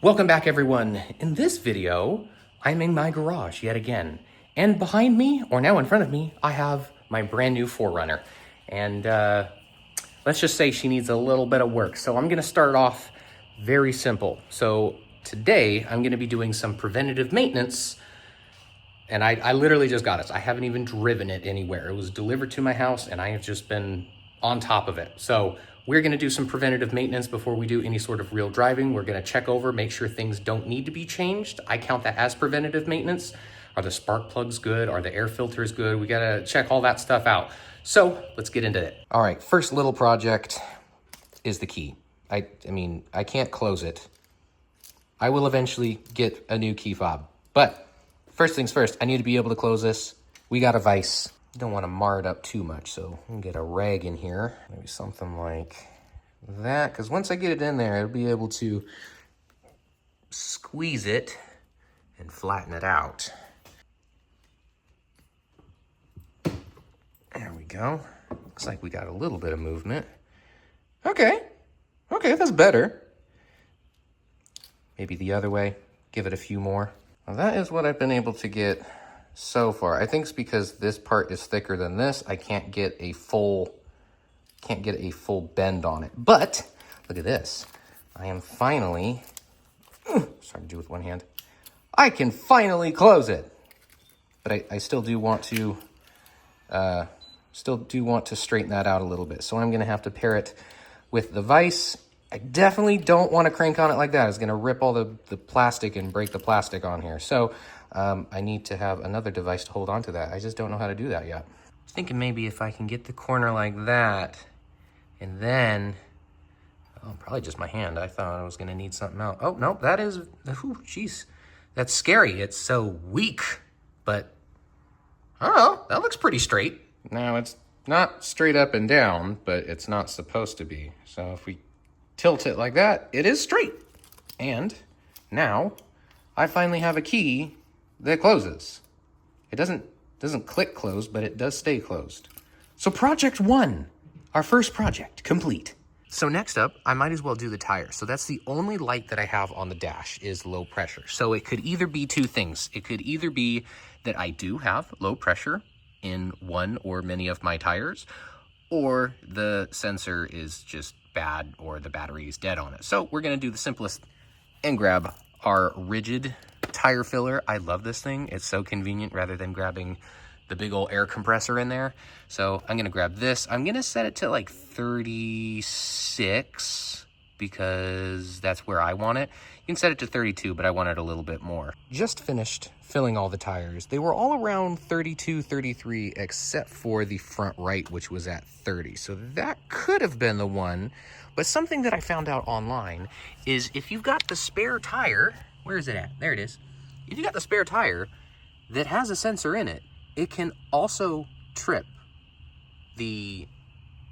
Welcome back, everyone. In this video, I'm in my garage yet again. And behind me, or now in front of me, I have my brand new 4Runner. And let's just say she needs a little bit of work. So I'm gonna start off very simple. So today, I'm gonna be doing some preventative maintenance. And I literally just got it. I haven't even driven it anywhere. It was delivered to my house and I have just been on top of it. So we're gonna do some preventative maintenance before we do any sort of real driving. We're gonna check over, make sure things don't need to be changed. I count that as preventative maintenance. Are the spark plugs good? Are the air filters good? We gotta check all that stuff out. So let's get into it. All right, first little project is the key. I mean, I can't close it. I will eventually get a new key fob, but first things first, I need to be able to close this. We got a vise. Don't want to mar it up too much, so I'm gonna get a rag in here. Maybe something like that, because once I get it in there, I'll be able to squeeze it and flatten it out. There we go. Looks like we got a little bit of movement. Okay, that's better. Maybe the other way, give it a few more. Well, that is what I've been able to get so far. I think it's because this part is thicker than this. I can't get a full bend on it. But look at this. I am finally, sorry to do with one hand. I can finally close it. But I still do want to straighten that out a little bit. So I'm gonna have to pair it with the vise. I definitely don't want to crank on it like that. It's going to rip all the plastic and break the plastic on here. So I need to have another device to hold on to that. I just don't know how to do that yet. Thinking maybe if I can get the corner like that, and then, oh, probably just my hand. I thought I was going to need something else. Oh, no, that is, jeez, that's scary. It's so weak, but I don't know. That looks pretty straight. Now, it's not straight up and down, but it's not supposed to be. So if we tilt it like that, it is straight. And now I finally have a key that closes. It doesn't click close, but it does stay closed. So project one, our first project, complete. So next up, I might as well do the tire. So that's the only light that I have on the dash is low pressure. So it could either be two things. It could either be that I do have low pressure in one or many of my tires, or the sensor is just bad or the battery is dead on it. So we're gonna do the simplest and grab our rigid tire filler. I love this thing. It's so convenient rather than grabbing the big old air compressor in there. So I'm gonna grab this. I'm gonna set it to like 36 because that's where I want it. You can set it to 32, but I want it a little bit more. Just finished filling all the tires. They were all around 32, 33, except for the front right, which was at 30. So that could have been the one. But something that I found out online is if you've got the spare tire, where is it at? There it is. If you got the spare tire that has a sensor in it, it can also trip the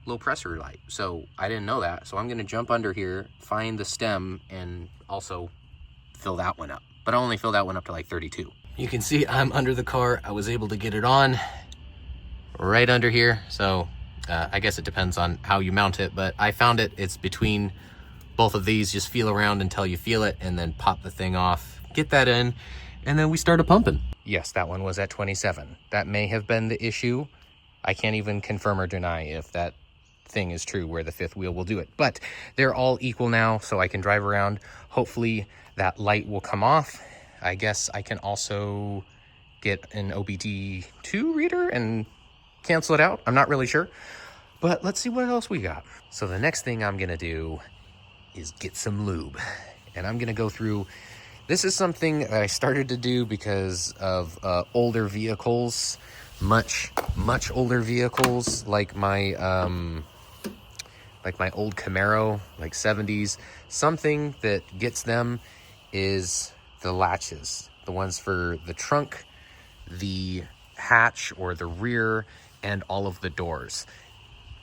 low pressure light. So I didn't know that. So I'm gonna jump under here, find the stem, and also fill that one up. But I only filled that one up to like 32. You can see I'm under the car. I was able to get it on right under here. So I guess it depends on how you mount it, but I found it. It's between both of these. Just feel around until you feel it and then pop the thing off, get that in, and then we started pumping. Yes, that one was at 27. That may have been the issue. I can't even confirm or deny if that thing is true where the fifth wheel will do it, but they're all equal now, so I can drive around. Hopefully that light will come off. I guess I can also get an OBD2 reader and cancel it out. I'm not really sure, but let's see what else we got. So the next thing I'm gonna do is get some lube, and I'm gonna go through. This is something that I started to do because of older vehicles, much older vehicles, like my old Camaro, like 70s. Something that gets them is the latches, the ones for the trunk, the hatch or the rear, and all of the doors.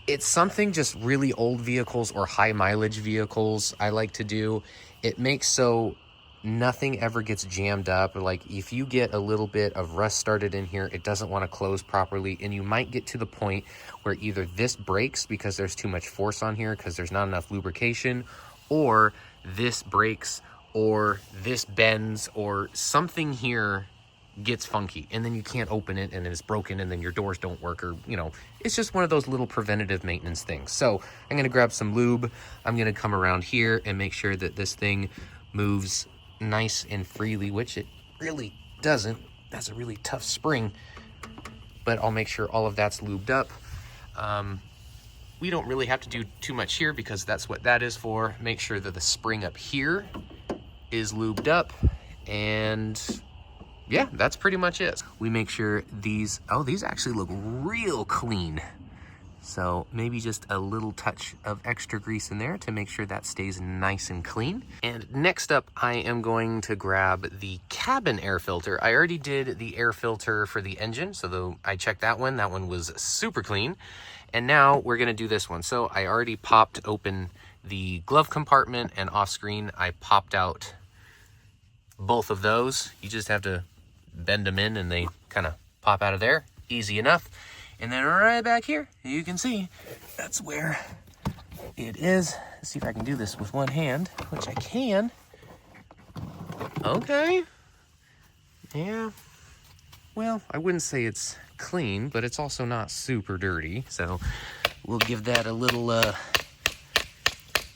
It's something just really old vehicles or high mileage vehicles I like to do. It makes so nothing ever gets jammed up. Like if you get a little bit of rust started in here, it doesn't want to close properly, and you might get to the point where either this breaks because there's too much force on here because there's not enough lubrication, or this breaks or this bends, or something here gets funky, and then you can't open it, and then it's broken, and then your doors don't work, or, you know, it's just one of those little preventative maintenance things. So I'm gonna grab some lube. I'm gonna come around here and make sure that this thing moves nice and freely, which it really doesn't. That's a really tough spring, but I'll make sure all of that's lubed up. We don't really have to do too much here because that's what that is for. Make sure that the spring up here is lubed up, and yeah, that's pretty much it. We make sure these actually look real clean. So maybe just a little touch of extra grease in there to make sure that stays nice and clean. And next up, I am going to grab the cabin air filter. I already did the air filter for the engine, so I checked that one. That one was super clean. And now we're gonna do this one. So I already popped open the glove compartment, and off screen, I popped out both of those. You just have to bend them in and they kind of pop out of there. Easy enough. And then right back here, you can see that's where it is. Let's see if I can do this with one hand, which I can. Okay. Yeah. Well, I wouldn't say it's clean, but it's also not super dirty. So we'll give that a little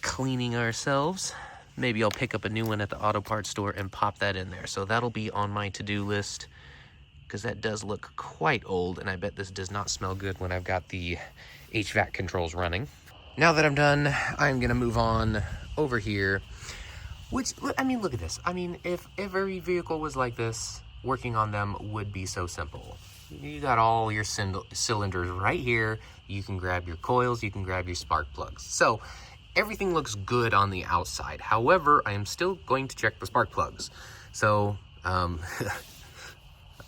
cleaning ourselves. Maybe I'll pick up a new one at the auto parts store and pop that in there. So that'll be on my to-do list, because that does look quite old, and I bet this does not smell good when I've got the HVAC controls running. Now that I'm done, I'm gonna move on over here, which, I mean, look at this. I mean, if every vehicle was like this, working on them would be so simple. You got all your cylinders right here. You can grab your coils, you can grab your spark plugs. So everything looks good on the outside. However, I am still going to check the spark plugs. So,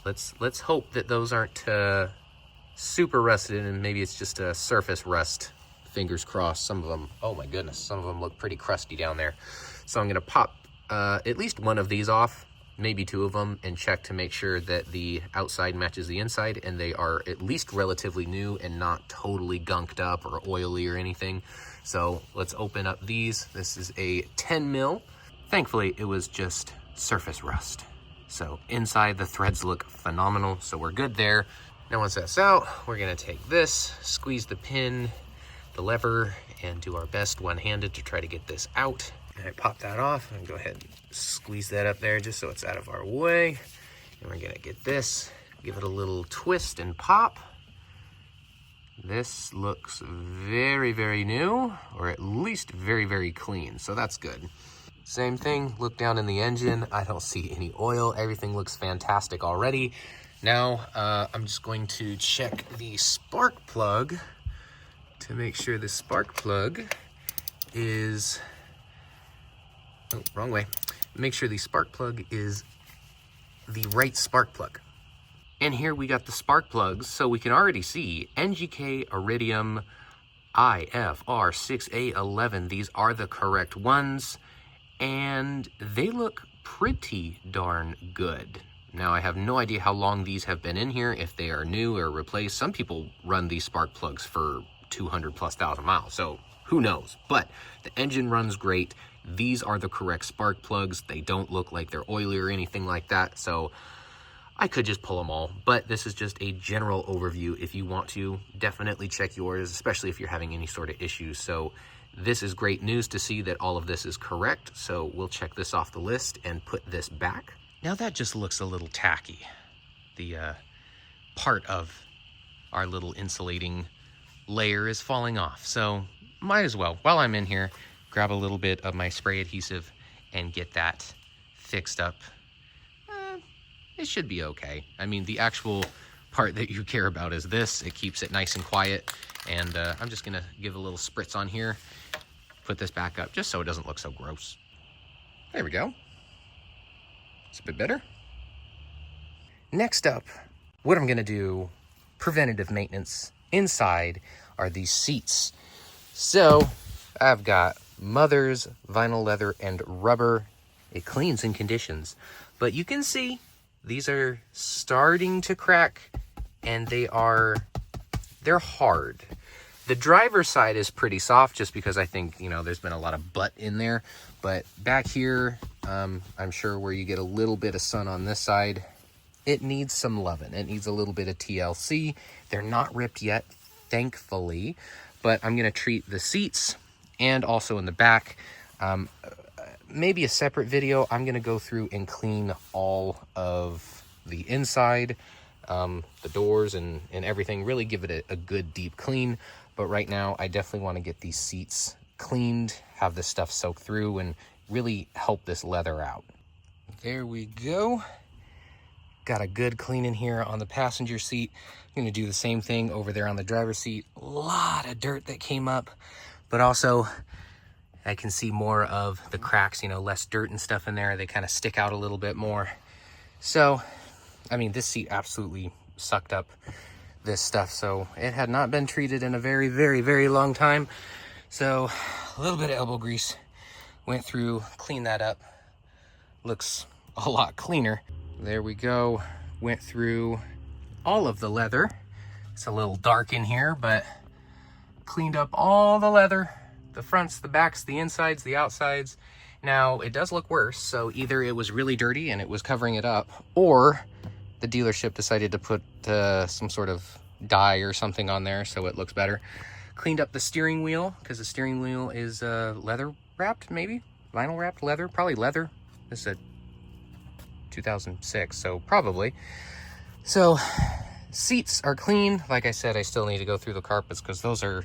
let's hope that those aren't super rusted, and maybe it's just a surface rust. Fingers crossed. Some of them, oh my goodness, some of them look pretty crusty down there. So I'm gonna pop at least one of these off, maybe two of them, and check to make sure that the outside matches the inside, and they are at least relatively new and not totally gunked up or oily or anything. So let's open up these. This is a 10 mil. Thankfully, it was just surface rust. So inside, the threads look phenomenal, so we're good there. Now once that's out, we're gonna take this, squeeze the pin, the lever, and do our best one-handed to try to get this out. And I pop that off, and go ahead and squeeze that up there just so it's out of our way. And we're gonna get this, give it a little twist and pop. This looks very, very new, or at least very, very clean, so that's good. Same thing, look down in the engine. I don't see any oil. Everything looks fantastic already. Now, I'm just going to check the spark plug to make sure the spark plug is, oh, wrong way. Make sure the spark plug is the right spark plug. And here we got the spark plugs, so we can already see NGK Iridium IFR6A11. These are the correct ones, and they look pretty darn good. Now, I have no idea how long these have been in here, if they are new or replaced. Some people run these spark plugs for 200,000+ miles, so who knows? But the engine runs great. These are the correct spark plugs. They don't look like they're oily or anything like that, so I could just pull them all, but this is just a general overview. If you want to, definitely check yours, especially if you're having any sort of issues. So this is great news to see that all of this is correct. So we'll check this off the list and put this back. Now that just looks a little tacky. The part of our little insulating layer is falling off. So might as well, while I'm in here, grab a little bit of my spray adhesive and get that fixed up. It should be okay. I mean, the actual part that you care about is this. It keeps it nice and quiet. And I'm just gonna give a little spritz on here, put this back up just so it doesn't look so gross. There we go. It's a bit better. Next up, what I'm gonna do, preventative maintenance inside, are these seats. So I've got Mother's vinyl leather and rubber. It cleans in conditions, but you can see these are starting to crack, and they're hard. The driver's side is pretty soft just because I think, you know, there's been a lot of butt in there. But back here, I'm sure where you get a little bit of sun on this side, it needs some loving. It needs a little bit of TLC. They're not ripped yet, thankfully, but I'm gonna treat the seats and also in the back. Maybe a separate video, I'm gonna go through and clean all of the inside, the doors and everything, really give it a good deep clean. But right now, I definitely wanna get these seats cleaned, have this stuff soak through, and really help this leather out. There we go. Got a good clean in here on the passenger seat. I'm gonna do the same thing over there on the driver's seat. A lot of dirt that came up, but also I can see more of the cracks, you know, less dirt and stuff in there. They kind of stick out a little bit more. So, I mean, this seat absolutely sucked up this stuff. So it had not been treated in a very, very, very long time. So a little bit of elbow grease went through, cleaned that up. Looks a lot cleaner. There we go. Went through all of the leather. It's a little dark in here, but cleaned up all the leather, the fronts, the backs, the insides, the outsides. Now, it does look worse, so either it was really dirty and it was covering it up, or the dealership decided to put some sort of dye or something on there so it looks better. Cleaned up the steering wheel, because the steering wheel is leather wrapped, maybe? Vinyl wrapped leather? Probably leather. This is a 2006, so probably. So, seats are clean. Like I said, I still need to go through the carpets because those are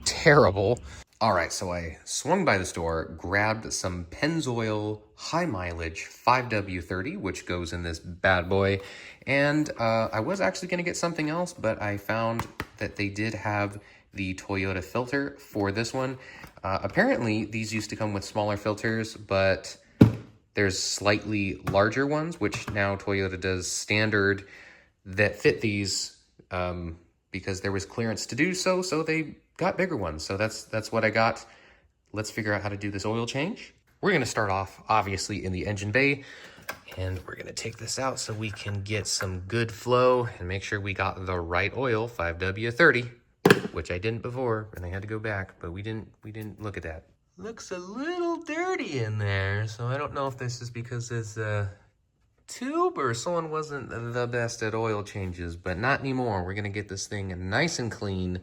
terrible. All right, so I swung by the store, grabbed some Pennzoil high mileage 5W30, which goes in this bad boy. And I was actually gonna get something else, but I found that they did have the Toyota filter for this one. Apparently, these used to come with smaller filters, but there's slightly larger ones, which now Toyota does standard that fit these because there was clearance to do so, so they got bigger ones. So that's what I got. Let's figure out how to do this oil change. We're gonna start off, obviously, in the engine bay, and we're gonna take this out so we can get some good flow and make sure we got the right oil, 5W30, which I didn't before, and I had to go back, but we didn't look at that. Looks a little dirty in there, so I don't know if this is because it's a tube or someone wasn't the best at oil changes, but not anymore. We're gonna get this thing nice and clean,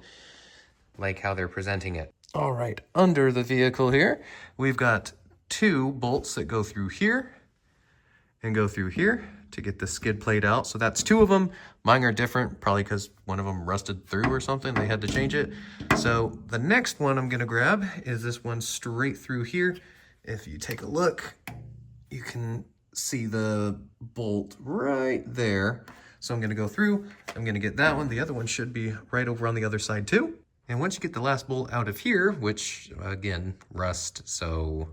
like how they're presenting it. All right, under the vehicle here, we've got 2 bolts that go through here and go through here to get the skid plate out. So that's 2 of them. Mine are different, probably because one of them rusted through or something. They had to change it. So the next one I'm gonna grab is this one straight through here. If you take a look, you can see the bolt right there. So I'm gonna go through, I'm gonna get that one. The other one should be right over on the other side too. And once you get the last bolt out of here, which again, rust, so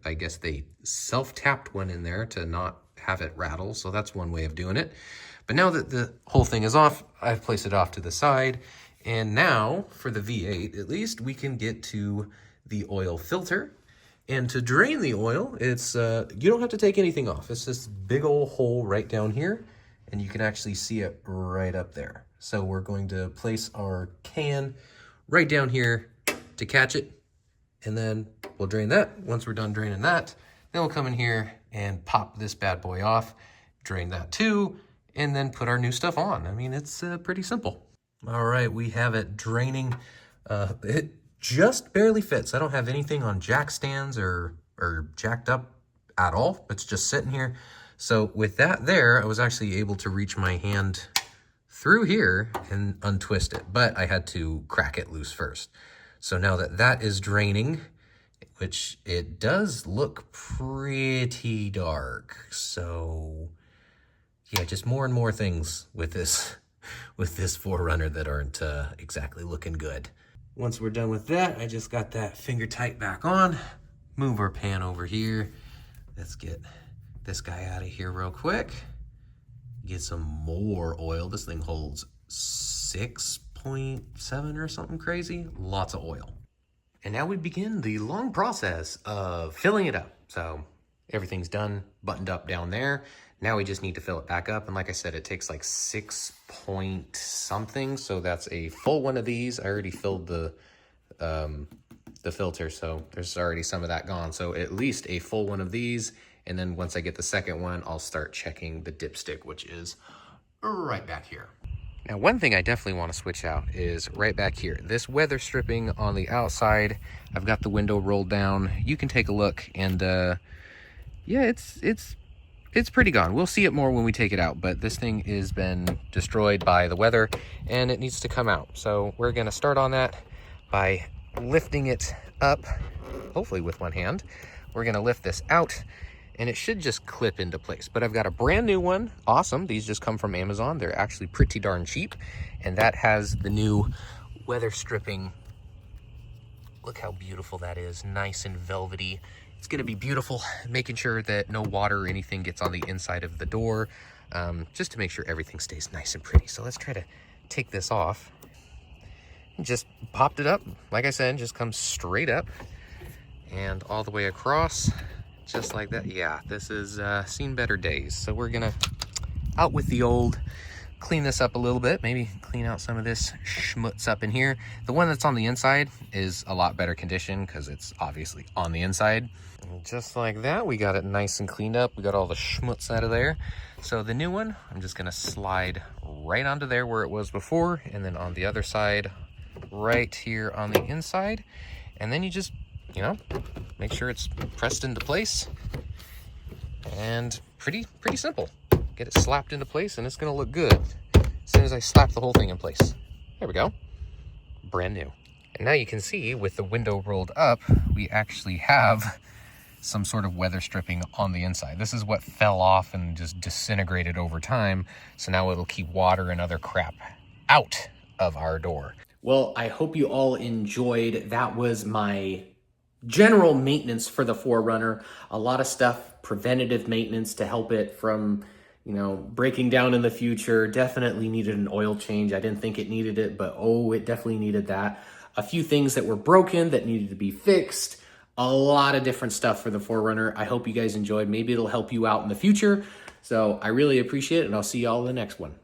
I guess they self-tapped one in there to not have it rattle. So that's one way of doing it. But now that the whole thing is off, I've placed it off to the side. And now for the V8, at least we can get to the oil filter. And to drain the oil, it's you don't have to take anything off. It's this big old hole right down here, and you can actually see it right up there. So we're going to place our can right down here to catch it, and then we'll drain that. Once we're done draining that, then we'll come in here and pop this bad boy off, drain that too, and then put our new stuff on. I mean, it's pretty simple. All right, we have it draining. It just barely fits. I don't have anything on jack stands or jacked up at all. It's just sitting here. So with that there, I was actually able to reach my hand through here and untwist it, but I had to crack it loose first. So now that that is draining, which it does look pretty dark. So yeah, just more and more things with this 4Runner that aren't exactly looking good. Once we're done with that, I just got that finger tight back on. Move our pan over here. Let's get this guy out of here real quick. Get some more oil. This thing holds 6.7 or something crazy. Lots of oil. And now we begin the long process of filling it up. So everything's done, buttoned up down there. Now we just need to fill it back up. And like I said, it takes like 6 point something. So that's a full one of these. I already filled the filter, so there's already some of that gone. So at least a full one of these, And then once I get the second one, I'll start checking the dipstick, which is right back here. Now, one thing I definitely want to switch out is right back here. This weather stripping on the outside, I've got the window rolled down. You can take a look, and yeah, it's pretty gone. We'll see it more when we take it out, but this thing has been destroyed by the weather, and it needs to come out. So we're gonna start on that by lifting it up, hopefully with one hand. We're gonna lift this out, and it should just clip into place. But I've got a brand new one. Awesome. These just come from Amazon. They're actually pretty darn cheap. And that has the new weather stripping. Look how beautiful that is. Nice and velvety. It's going to be beautiful, making sure that no water or anything gets on the inside of the door, just to make sure everything stays nice and pretty. So let's try to take this off. Just popped it up. Like I said, just comes straight up and all the way across. Just like that. Yeah, this is seen better days. So we're gonna out with the old, clean this up a little bit, maybe clean out some of this schmutz up in here. The one that's on the inside is a lot better condition because it's obviously on the inside. And just like that, we got it nice and cleaned up. We got all the schmutz out of there. So the new one, I'm just gonna slide right onto there where it was before, and then on the other side, right here on the inside. And then you just, you know, make sure it's pressed into place, and pretty simple. Get it slapped into place, and it's gonna look good as soon as I slap the whole thing in place. There we go, brand new. And now you can see with the window rolled up, we actually have some sort of weather stripping on the inside. This is what fell off and just disintegrated over time, so now it'll keep water and other crap out of our door. Well, I hope you all enjoyed. That was my general maintenance for the 4Runner. A lot of stuff, preventative maintenance to help it from, you know, breaking down in the future. Definitely needed an oil change. I didn't think it needed it, but oh, it definitely needed that. A few things that were broken that needed to be fixed. A lot of different stuff for the 4Runner. I hope you guys enjoyed. Maybe it'll help you out in the future. So I really appreciate it, and I'll see y'all in the next one.